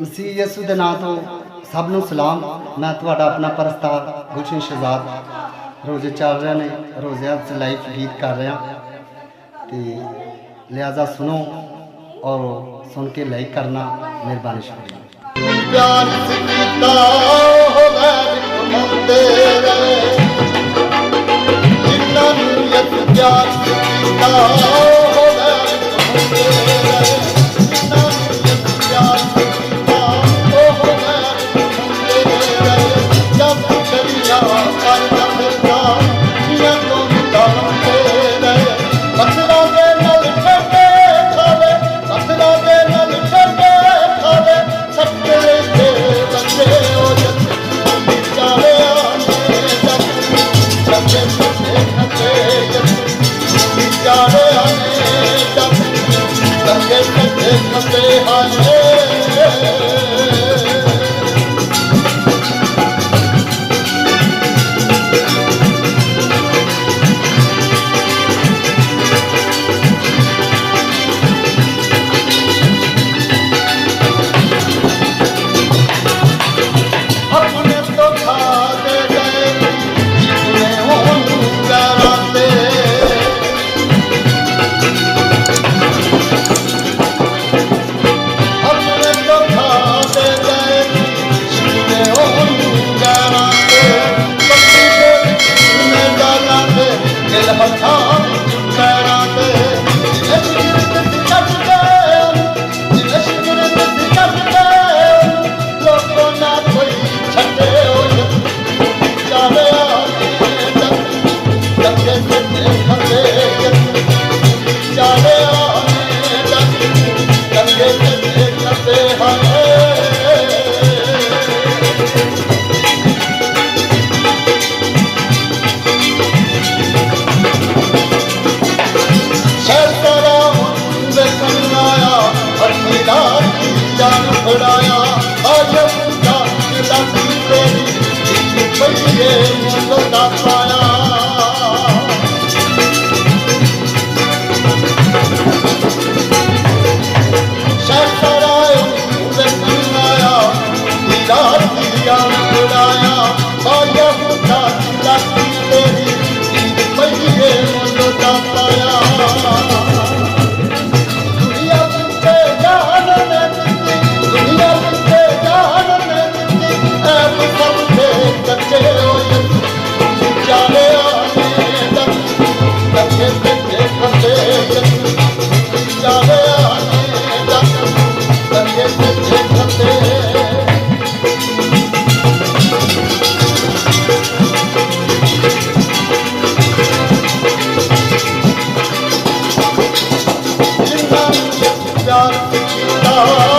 ਮਸੀਹ ਯਿਸੂ ਦੇ ਨਾਂ ਤੋਂ ਸਭ ਨੂੰ ਸਲਾਮ। ਮੈਂ ਤੁਹਾਡਾ ਆਪਣਾ ਪਰਸਤਾਰ ਗੁਲਸ਼ਨ ਸ਼ਹਿਜ਼ਾਦ। ਰੋਜ਼ੇ ਚੱਲ ਰਹੇ ਨੇ, ਰੋਜ਼ਿਆਂ 'ਚ ਲਾਈਵ ਗੀਤ ਕਰ ਰਿਹਾ ਤੇ ਲਿਹਾਜ਼ਾ ਸੁਣੋ ਔਰ सुन के लाइक करना, मेहरबानी शुक्रिया। प्यार सीता होवे विखुंदे रे जिन्ना नू यत प्यार सीता होवे विखुंदे रे जिन्ना नू यत प्यार सीता होवे विखुंदे रे जब दरिया कर फिरदा जिया तो दाम दे रे पत्थरां दे नाल ठंडे खावे पत्थरां दे नाल ठंडे खावे सच्चे दे बंदे ओ जत चाले आने जत सच्चे सच्चे खते चाले आने जत सच्चे सच्चे खते आने प्यार